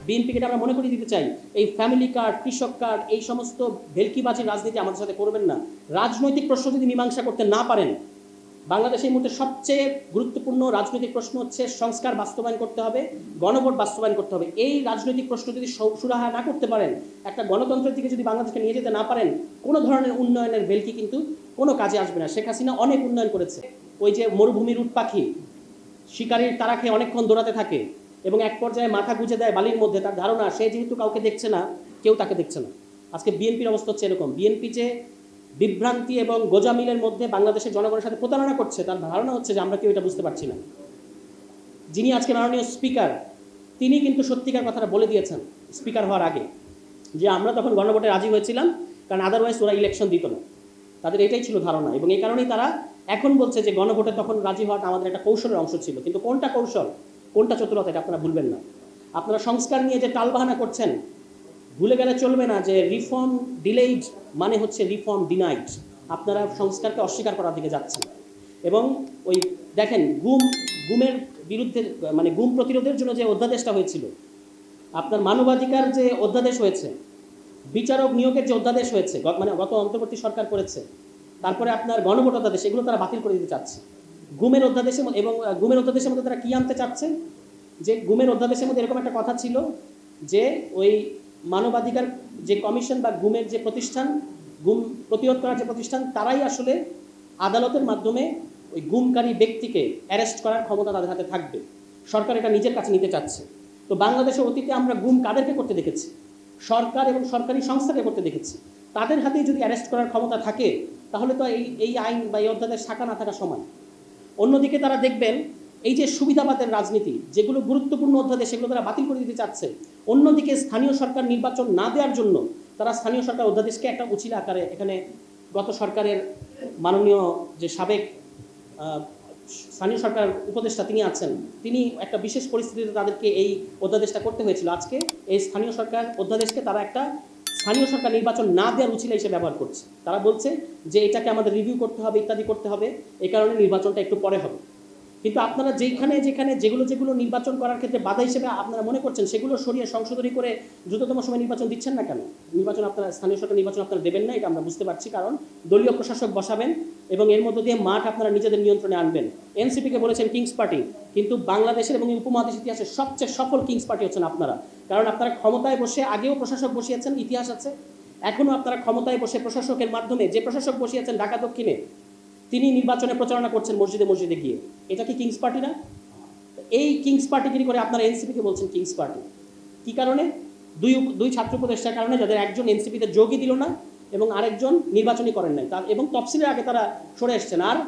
বিএনপিকে আমরা মনে করিয়ে দিতে চাই, এই ফ্যামিলি কার্ড, কৃষক কার্ড, এই সমস্ত ভেলকিবাজির রাজনীতি আমাদের সাথে করবেন না। রাজনৈতিক প্রশ্ন যদি মীমাংসা করতে না পারেন, বাংলাদেশের মধ্যে সবচেয়ে গুরুত্বপূর্ণ রাজনৈতিক প্রশ্ন হচ্ছে সংস্কার বাস্তবায়ন করতে হবে, গণভোট বাস্তবায়ন করতে হবে। এই রাজনৈতিক প্রশ্ন যদি সুরাহা না করতে পারেন, একটা গণতন্ত্রের দিকে যদি বাংলাদেশকে নিয়ে যেতে না পারেন, কোনো ধরনের উন্নয়নের ভেলকি কিন্তু কোনো কাজে আসবে না। শেখ হাসিনা অনেক উন্নয়ন করেছে। ওই যে মরুভূমির উট পাখি শিকারির তারা খেয়ে অনেকক্ষণ দৌড়াতে থাকে এবং এক পর্যায়ে মাথা গুঁজে দেয় বালির মধ্যে, তার ধারণা সে যেহেতু কাউকে দেখছে না, কেউ তাকে দেখছে না। আজকে বিএনপির অবস্থা হচ্ছে এরকম। বিএনপি যে বিভ্রান্তি এবং গোজামিলের মধ্যে বাংলাদেশের জনগণের সাথে প্রতারণা করছে, তার ধারণা হচ্ছে যে আমরা কেউ এটা বুঝতে পারছি না। যিনি আজকে মাননীয় স্পিকার, তিনি কিন্তু সত্যিকার কথাটা বলে দিয়েছেন স্পিকার হওয়ার আগে, যে আমরা তখন গণভোটে রাজি হয়েছিলাম, কারণ আদারওয়াইজ ওরা ইলেকশন দিত না। তাদের এটাই ছিল ধারণা, এবং এই কারণেই তারা এখন বলছে যে গণভোটে তখন রাজি হওয়াটা আমাদের একটা কৌশলের অংশ ছিল। কিন্তু কোনটা কৌশল, কোনটা চতুরতা, এটা আপনারা ভুলবেন না। আপনারা সংস্কার নিয়ে যে টালবাহানা করছেন, ভুলে গেলে চলবে না যে রিফর্ম ডিলেইড মানে হচ্ছে রিফর্ম ডিনাইড। আপনারা সংস্কারকে অস্বীকার করার দিকে যাচ্ছেন। এবং ওই দেখেন, গুমের বিরুদ্ধে, মানে গুম প্রতিরোধের জন্য যে অধ্যাদেশটা হয়েছিল, আপনার মানবাধিকার যে অধ্যাদেশ হয়েছে, বিচারক নিয়োগের যে অধ্যাদেশ হয়েছে, মানে গত অন্তর্বর্তী সরকার করেছে, তারপরে আপনার গণভোট অধ্যাদেশ, এগুলো তারা বাতিল করে দিতে চাচ্ছে। গুমের অধ্যাদেশের এবং গুমের অধ্যাদেশের মধ্যে তারা কী আনতে চাচ্ছে, যে গুমের অধ্যাদেশের মধ্যে এরকম একটা কথা ছিল যে ওই মানবাধিকার যে কমিশন বা গুমের যে প্রতিষ্ঠান, গুম প্রতিরোধ করার যে প্রতিষ্ঠান, তারাই আসলে আদালতের মাধ্যমে ওই গুমকারী ব্যক্তিকে অ্যারেস্ট করার ক্ষমতা তাদের হাতে থাকবে। সরকার এটা নিজের কাছে নিতে চাচ্ছে। তো বাংলাদেশে অতীতে আমরা গুম কাদেরকে করতে দেখেছি? সরকার এবং সরকারি সংস্থাকে করতে দেখেছি। তাদের হাতেই যদি অ্যারেস্ট করার ক্ষমতা থাকে, তাহলে তো এই আইন বা এই অধ্যাদেশ থাকা না থাকা সমান। অন্যদিকে তারা দেখবেন এই যে সুবিধাবাদের রাজনীতি, যেগুলো গুরুত্বপূর্ণ অধ্যাদেশ, সেগুলো তারা বাতিল করে দিতে চাচ্ছে। অন্যদিকে স্থানীয় সরকার নির্বাচন না দেওয়ার জন্য তারা স্থানীয় সরকার অধ্যাদেশকে একটা উচিলা আকারে, এখানে গত সরকারের মাননীয় যে সাবেক স্থানীয় সরকার উপদেষ্টা তিনি আছেন, তিনি একটা বিশেষ পরিস্থিতিতে তাদেরকে এই অধ্যাদেশটা করতে হয়েছিল। আজকে এই স্থানীয় সরকার অধ্যাদেশকে তারা একটা স্থানীয় সরকার নির্বাচন না দেওয়ার উচিলা হিসেবে ব্যবহার করছে। তারা বলছে যে এটাকে আমাদের রিভিউ করতে হবে, ইত্যাদি করতে হবে, এই কারণে নির্বাচনটা একটু পরে হবে। কিন্তু আপনারা যেখানে যেগুলো নির্বাচন করার ক্ষেত্রে বাধা হিসেবে আপনারা মনে করছেন, সেগুলো সরিয়ে সংশোধনী করে দ্রুততম সময় নির্বাচন দিচ্ছেন না কেন? নির্বাচন আপনারা, স্থানীয় সরকার নির্বাচন আপনারা দেবেন না, এটা আমরা বুঝতে পারছি, কারণ দলীয় প্রশাসক বসাবেন এবং এর মধ্য দিয়ে মাঠ আপনারা নিজেদের নিয়ন্ত্রণে আনবেন। এনসিপিকে বলেছেন কিংস পার্টি, কিন্তু বাংলাদেশের এবং উপমহাদেশ ইতিহাসের সবচেয়ে সফল কিংস পার্টি হচ্ছেন আপনারা। কারণ আপনারা ক্ষমতায় বসে আগেও প্রশাসক বসিয়েছেন, ইতিহাস আছে। এখনও আপনারা ক্ষমতায় বসে প্রশাসকের মাধ্যমে, যে প্রশাসক বসিয়েছেন ঢাকা দক্ষিণে, তিনি নির্বাচনে প্রচারণা করছেন মসজিদে মসজিদে গিয়ে। এটা কি কিংস পার্টি না? এই কিংস পার্টিগিরি করে আপনারা এনসিপিকে বলছেন কিংস পার্টি। কি কারণে? দুই ছাত্র উপদেষ্টার কারণে, যাদের একজন এনসিপিতে যোগই দিল না এবং আরেকজন নির্বাচনই করেন নাই, এবং তফসিলের আগে তারা সরে এসছেন। আর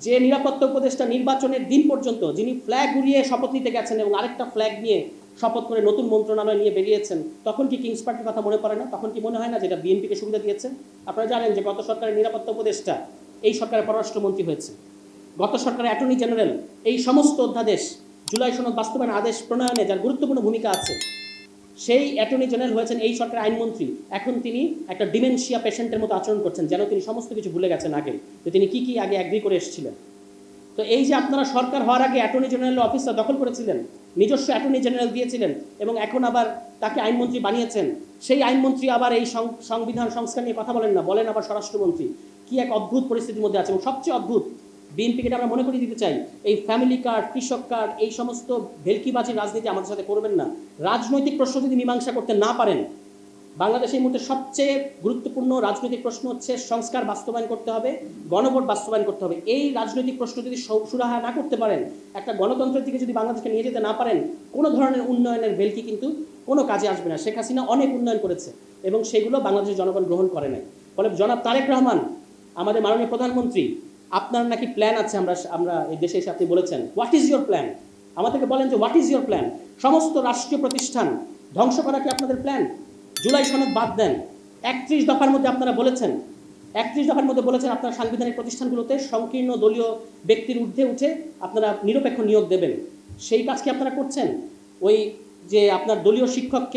যে নিরাপত্তা উপদেষ্টা নির্বাচনের দিন পর্যন্ত, যিনি ফ্ল্যাগ উড়িয়ে শপথ নিতে গেছেন এবং আরেকটা ফ্ল্যাগ নিয়ে শপথ করে নতুন মন্ত্রণালয় নিয়ে বেরিয়েছেন, তখন কি কিংস পার্টির কথা মনে পড়ে না? তখন কি মনে হয় না যেটা বিএনপিকে সুবিধা দিয়েছে? আপনারা জানেন যে গত সরকারের নিরাপত্তা উপদেষ্টা এই সরকারের পররাষ্ট্রমন্ত্রী হয়েছে। গত সরকারের অ্যাটর্নি জেনারেল এই সমস্ত অধ্যাদেশ, জুলাই সনদ বাস্তবায়ন আদেশ প্রণয়নে যার গুরুত্বপূর্ণ ভূমিকা আছে, সেই অ্যাটর্নি জেনারেল হয়েছেন এই সরকারের আইনমন্ত্রী। এখন তিনি একটা ডিমেনশিয়া পেশেন্টের মতো আচরণ করছেন, যেন তিনি সমস্ত কিছু ভুলে গেছেন আগে, যে তিনি কি আগে অ্যাগ্রি করে এসেছিলেন। তো এই যে আপনারা সরকার হওয়ার আগে অ্যাটর্নি জেনারেল অফিসটা দখল করেছিলেন, নিজস্ব অ্যাটর্নি জেনারেল দিয়েছিলেন, এবং এখন আবার তাকে আইনমন্ত্রী বানিয়েছেন। সেই আইনমন্ত্রী আবার এই সংবিধান সংস্কার নিয়ে কথা বলেন না, বলেন আবার স্বরাষ্ট্রমন্ত্রী। কি এক অদ্ভুত পরিস্থিতির মধ্যে আছে। এবং সবচেয়ে অদ্ভুত, বিএনপিকে আমরা মনে করিয়ে দিতে চাই, এই ফ্যামিলি কার্ড, কৃষক কার্ড, এই সমস্ত ভেলকিবাজির রাজনীতি আমাদের সাথে করবেন না। রাজনৈতিক প্রশ্ন যদি মীমাংসা করতে না পারেন, বাংলাদেশের মধ্যে সবচেয়ে গুরুত্বপূর্ণ রাজনৈতিক প্রশ্ন হচ্ছে সংস্কার বাস্তবায়ন করতে হবে, গণভোট বাস্তবায়ন করতে হবে। এই রাজনৈতিক প্রশ্ন যদি সুরাহা না করতে পারেন, একটা গণতন্ত্রের দিকে যদি বাংলাদেশকে নিয়ে যেতে না পারেন, কোনো ধরনের উন্নয়নের ভেলকি কিন্তু কোনো কাজে আসবে না। শেখ হাসিনা অনেক উন্নয়ন করেছে এবং সেগুলো বাংলাদেশের জনগণ গ্রহণ করে নাই। ফলে জনাব তারেক রহমান, আমাদের মাননীয় প্রধানমন্ত্রী, আপনার নাকি প্ল্যান আছে, আমরা এই দেশে এসে আপনি বলেছেন, হোয়াট ইজ ইয়োর প্ল্যান? আমাদেরকে বলেন যে হোয়াট ইজ ইয়োর প্ল্যান। সমস্ত রাষ্ট্রীয় প্রতিষ্ঠান ধ্বংস করা কি আপনাদের প্ল্যান? জুলাই সনদ বাদ দেন। 31 দফার মধ্যে আপনারা বলেছেন, 31 দফার মধ্যে বলেছেন আপনারা সাংবিধানিক প্রতিষ্ঠানগুলোতে সংকীর্ণ দলীয় ব্যক্তির ঊর্ধ্বে উঠে আপনারা নিরপেক্ষ নিয়োগ দেবেন। সেই কাজ কি আপনারা করছেন? ওই যে আপনার দলীয় শিক্ষককে